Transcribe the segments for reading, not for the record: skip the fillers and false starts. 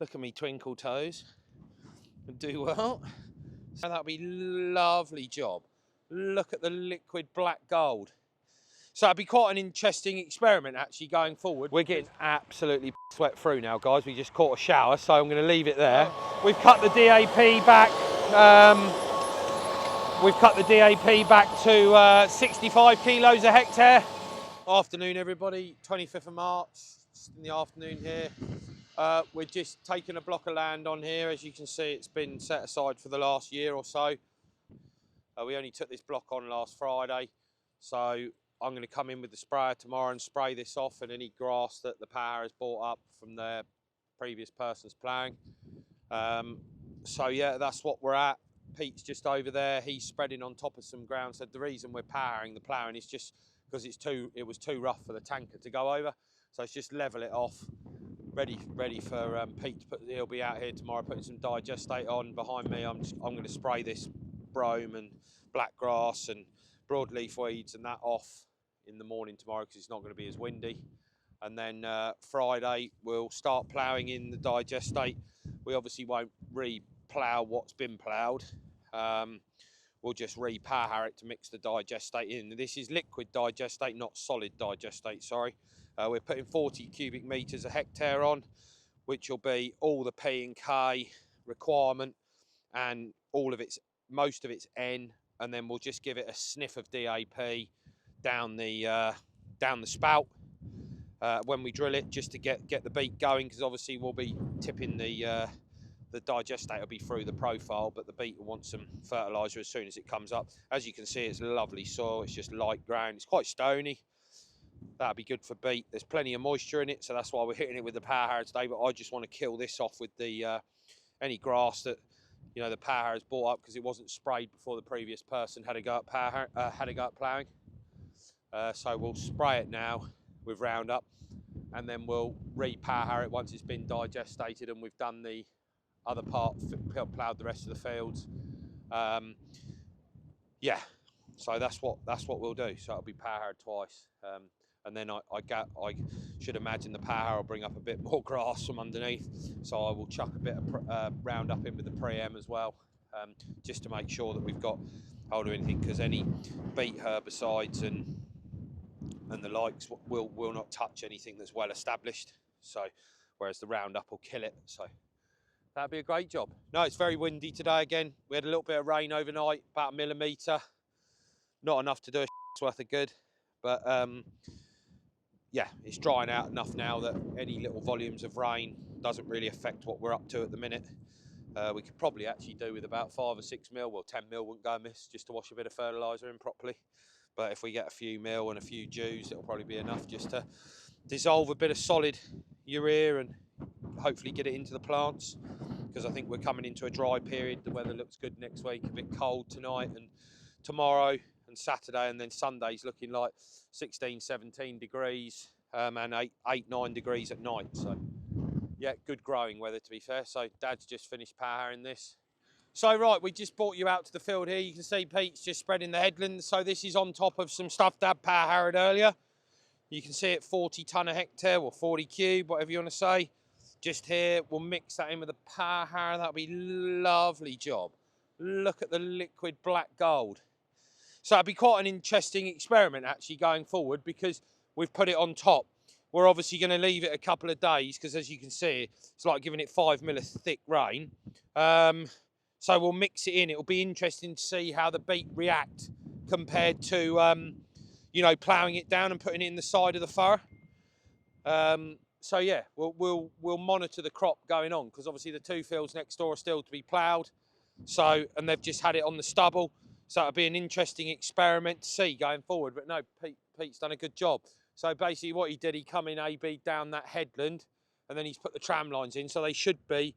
Look at me twinkle toes. And do well. So that'll be lovely job. Look at the liquid black gold. So it'll be quite an interesting experiment actually going forward. We're getting absolutely sweat through now, guys. We just caught a shower, so I'm going to leave it there. We've cut the DAP back. We've cut the DAP back to 65 kilos a hectare. Afternoon, everybody. 25th of March. It's in the afternoon here. We're just taking a block of land on here. As you can see, it's been set aside for the last year or so. We only took this block on last Friday, so I'm going to come in with the sprayer tomorrow and spray this off and any grass that the power has brought up from the previous person's ploughing. So yeah, that's what we're at. Pete's just over there. He's spreading on top of some ground. So the reason we're powering the ploughing is just because it was too rough for the tanker to go over. So it's just level it off, ready for Pete to put. He'll be out here tomorrow putting some Digestate on. Behind me, I'm going to spray this brome and black grass and broadleaf weeds and that off in the morning tomorrow because it's not going to be as windy. And then Friday we'll start ploughing in the Digestate. We obviously won't re-plough what's been ploughed. We'll just re-power it to mix the Digestate in. This is liquid Digestate, not solid Digestate, sorry. We're putting 40 cubic metres a hectare on, which will be all the P and K requirement and most of its N, and then we'll just give it a sniff of DAP down the spout when we drill it, just to get the beet going, because obviously we'll be tipping the Digestate will be through the profile, but the beet will want some fertiliser as soon as it comes up. As you can see, it's lovely soil. It's just light ground. It's quite stony. That'll be good for beet. There's plenty of moisture in it, so that's why we're hitting it with the power harrow today. But I just want to kill this off with the any grass that the power harrow has brought up, because it wasn't sprayed before the previous person had a go at ploughing. So we'll spray it now with Roundup, and then we'll re-power harrow it once it's been digestated and we've done the other part, ploughed the rest of the fields. Yeah, so that's what we'll do. So it'll be power harrowed twice, and then I should imagine the power harrow will bring up a bit more grass from underneath. So I will chuck a bit of Roundup in with the pre-M as well, just to make sure that we've got hold of anything, because any beet herbicides and the likes will not touch anything that's well established. So whereas the Roundup will kill it. So that'd be a great job. No, it's very windy today again. We had a little bit of rain overnight, about 1 millimetre. Not enough to do a worth of good, but yeah, it's drying out enough now that any little volumes of rain doesn't really affect what we're up to at the minute. We could probably actually do with about 5 or 6 mil. Well, 10 mil wouldn't go amiss, just to wash a bit of fertiliser in properly. But if we get a few mil and a few dews, it'll probably be enough just to dissolve a bit of solid urea and hopefully get it into the plants, because I think we're coming into a dry period. The weather looks good next week, a bit cold tonight and tomorrow and Saturday, and then Sunday's looking like 16, 17 degrees and 8, 9 degrees at night. So yeah, good growing weather, to be fair. So Dad's just finished power harrowing this. So right, we just brought you out to the field here. You can see Pete's just spreading the headlands. So this is on top of some stuff Dad power harrowed earlier. You can see it 40 tonne a hectare, or 40 cube, whatever you want to say. Just here, we'll mix that in with the power harrow. That'll be lovely job. Look at the liquid black gold. So it'll be quite an interesting experiment actually going forward, because we've put it on top. We're obviously going to leave it a couple of days, because as you can see, it's like giving it 5 mil of thick rain. So we'll mix it in. It'll be interesting to see how the beet react compared to, ploughing it down and putting it in the side of the furrow. So yeah, we'll monitor the crop going on, because obviously the 2 fields next door are still to be ploughed. So, and they've just had it on the stubble. So it'll be an interesting experiment to see going forward. But no, Pete's done a good job. So basically what he did, he come in AB down that headland, and then he's put the tram lines in. So they should be,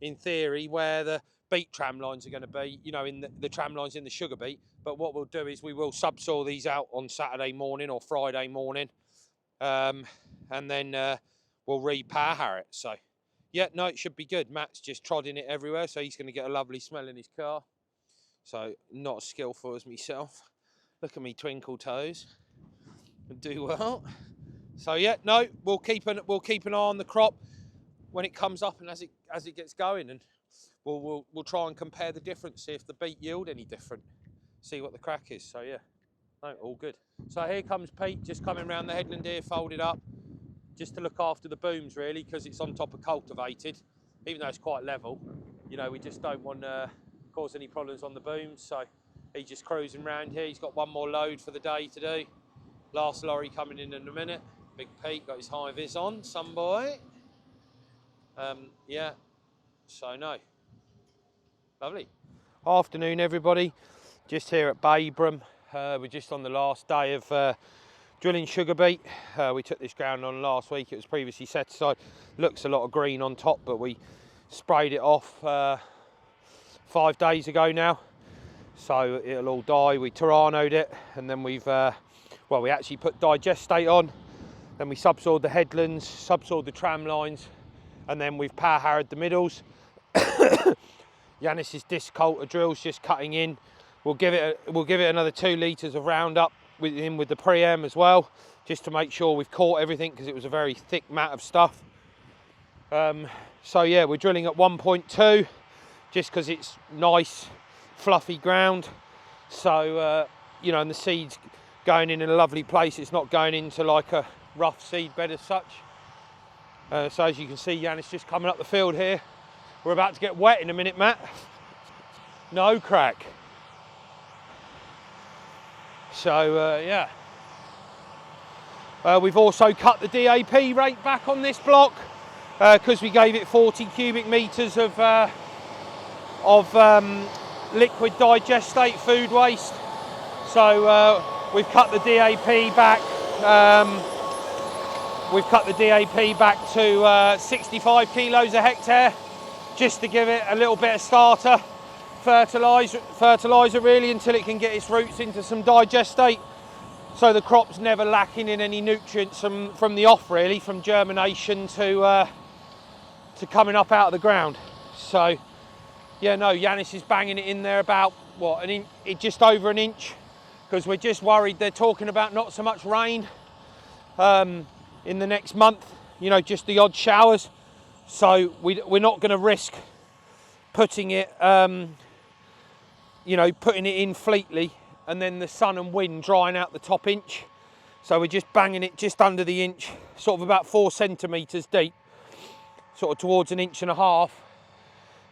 in theory, where the beet tram lines are going to be, in the tram lines in the sugar beet. But what we'll do is we will subsoil these out on Saturday morning or Friday morning. And then we'll re-power harrow it. So yeah, no, it should be good. Matt's just trodding it everywhere, so he's going to get a lovely smell in his car. So not as skillful as myself. Look at me twinkle toes. And do well. So yeah, no, we'll keep an eye on the crop. when it comes up and as it gets going, and we'll try and compare the difference, see if the beet yield any different, see what the crack is. So yeah, no, all good. So here comes Pete, just coming around the headland here, folded up, just to look after the booms really, because it's on top of cultivated, even though it's quite level. You know, we just don't want to cause any problems on the booms. So he's just cruising around here. He's got one more load for the day to do. Last lorry coming in a minute. Big Pete got his high vis on, some boy. Yeah, so no, lovely. Afternoon everybody, just here at Babram. We're just on the last day of drilling sugar beet. We took this ground on last week. It was previously set aside. Looks a lot of green on top, but we sprayed it off 5 days ago now, so it'll all die. We Terranoed it, and then we've we actually put Digestate on, then we subsoiled the headlands, subsoiled the tram lines, and then we've power harrowed the middles. Yanis's disc coulter drill's just cutting in. We'll give it another 2 litres of Roundup with the pre-em as well, just to make sure we've caught everything, because it was a very thick mat of stuff. So yeah, we're drilling at 1.2 just because it's nice fluffy ground. So you know, and the seed's going in a lovely place. It's not going into like a rough seed bed as such. So as you can see, Yanis just coming up the field here. We're about to get wet in a minute, Matt. No crack. So yeah. We've also cut the DAP rate back on this block because we gave it 40 cubic metres of liquid digestate food waste. So we've cut the DAP back. We've cut the DAP back to 65 kilos a hectare, just to give it a little bit of starter fertiliser really, until it can get its roots into some digestate, so the crop's never lacking in any nutrients from the off really, from germination to coming up out of the ground. So yeah, no, Yanis is banging it in there about what, just over an inch, because we're just worried. They're talking about not so much rain in the next month, you know, just the odd showers. So we're not going to risk putting it, you know, putting it in fleetly and then the sun and wind drying out the top inch. So we're just banging it just under the inch, sort of about 4 centimetres deep, sort of towards 1.5 inches,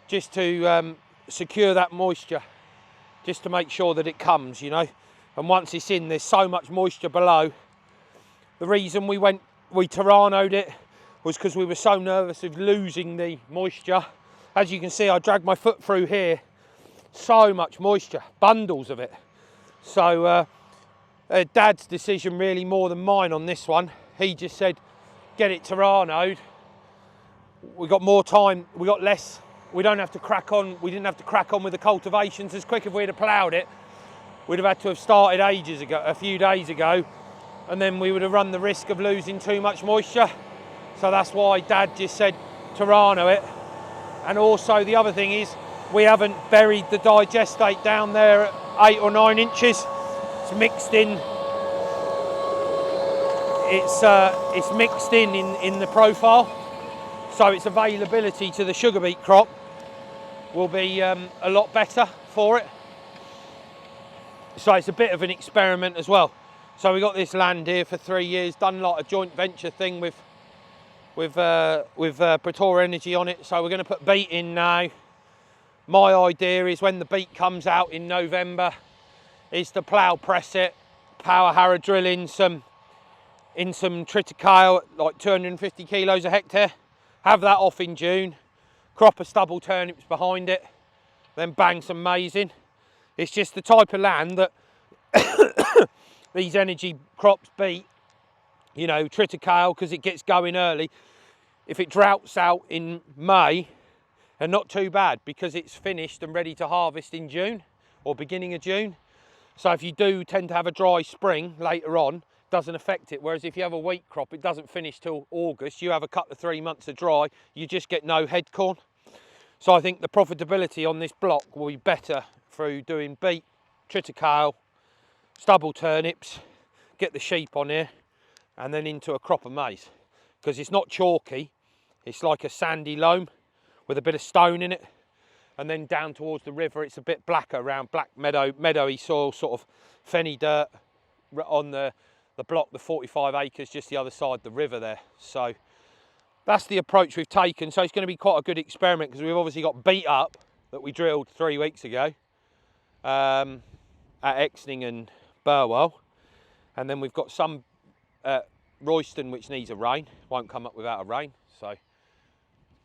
just to secure that moisture, just to make sure that it comes, you know. And once it's in, there's so much moisture below. The reason we Terranoed it was because we were so nervous of losing the moisture. As you can see, I dragged my foot through here. So much moisture, bundles of it. So Dad's decision really more than mine on this one. He just said, get it Terranoed. We got more time, we got less. We don't have to crack on. We didn't have to crack on with the cultivations as quick. If we'd have ploughed it, we'd have had to have started ages ago, a few days ago, and then we would have run the risk of losing too much moisture. So that's why Dad just said Terrano it. And also the other thing is, we haven't buried the digestate down there at 8 or 9 inches. It's mixed in. It's mixed in the profile, so its availability to the sugar beet crop will be a lot better for it. So it's a bit of an experiment as well. So we got this land here for 3 years, done like a joint venture thing with Pretor Energy on it. So we're going to put beet in now. My idea is when the beet comes out in November is to plough press it, power harrow drill in some triticale, like 250 kilos a hectare, have that off in June, crop of stubble turnips behind it, then bang some maize in. It's just the type of land that these energy crops beet, you know, triticale, because it gets going early. If it droughts out in May, and not too bad, because it's finished and ready to harvest in June or beginning of June. So if you do tend to have a dry spring later on, it doesn't affect it. Whereas if you have a wheat crop, it doesn't finish till August. You have a couple of 3 months of dry, you just get no head corn. So I think the profitability on this block will be better through doing beet, triticale, stubble turnips, get the sheep on here, and then into a crop of maize. Because it's not chalky, It's like a sandy loam with a bit of stone in it. And then down towards the river, it's a bit blacker, around black meadowy soil, sort of fenny dirt on the block, the 45 acres, just the other side of the river there. So that's the approach we've taken. So it's going to be quite a good experiment, because we've obviously got beet up that we drilled 3 weeks ago at Exning and Burwell. And then we've got some Royston, which needs a rain. Won't come up without a rain. So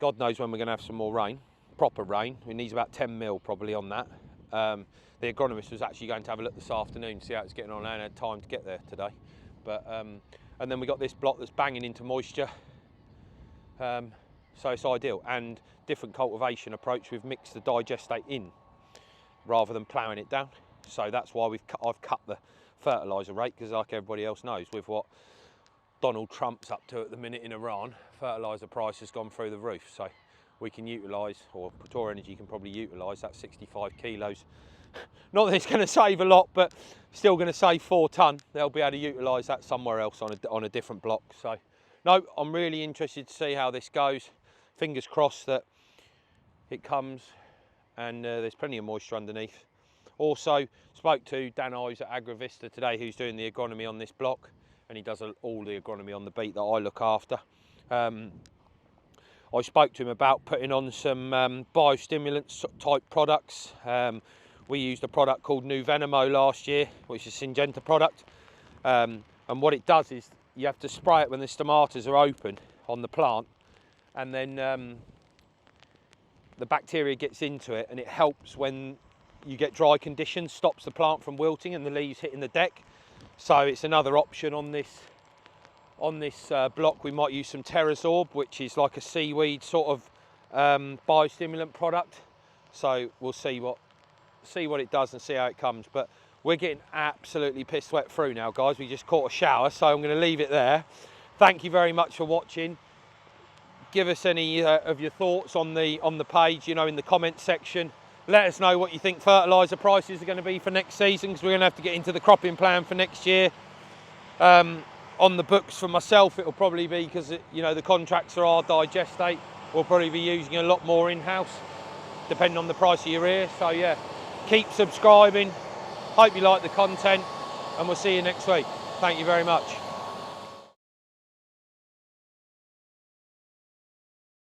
God knows when we're going to have some more rain. Proper rain. It needs about 10 mil probably on that. The agronomist was actually going to have a look this afternoon, see how it's getting on. I hadn't had time to get there today. But and then we got this block that's banging into moisture. So it's ideal. And different cultivation approach. We've mixed the digestate in rather than ploughing it down. So that's why I've cut the fertiliser rate, because like everybody else knows, with what Donald Trump's up to at the minute in Iran, fertiliser price has gone through the roof. So we can utilise, or Pretoria Energy can probably utilise that 65 kilos. Not that it's going to save a lot, but still going to save 4 tonne. They'll be able to utilise that somewhere else on a different block. So no, I'm really interested to see how this goes. Fingers crossed that it comes and there's plenty of moisture underneath. Also spoke to Dan Ives at Agravista today, who's doing the agronomy on this block, and he does all the agronomy on the beet that I look after. I spoke to him about putting on some biostimulant type products. We used a product called New Venimo last year, which is a Syngenta product. And what it does is you have to spray it when the stomatas are open on the plant, and then the bacteria gets into it, and it helps when you get dry conditions, stops the plant from wilting and the leaves hitting the deck. So it's another option on this block. We might use some Terrasorb, which is like a seaweed sort of biostimulant product. So we'll see what it does and see how it comes. But we're getting absolutely pissed wet through now, guys. We just caught a shower, so I'm going to leave it there. Thank you very much for watching. Give us any of your thoughts on the page, in the comment section. Let us know what you think fertiliser prices are going to be for next season, because we're going to have to get into the cropping plan for next year. On the books for myself, it'll probably be, because the contracts are Digestate, we'll probably be using a lot more in-house, depending on the price of urea. So yeah, keep subscribing. Hope you like the content, and we'll see you next week. Thank you very much.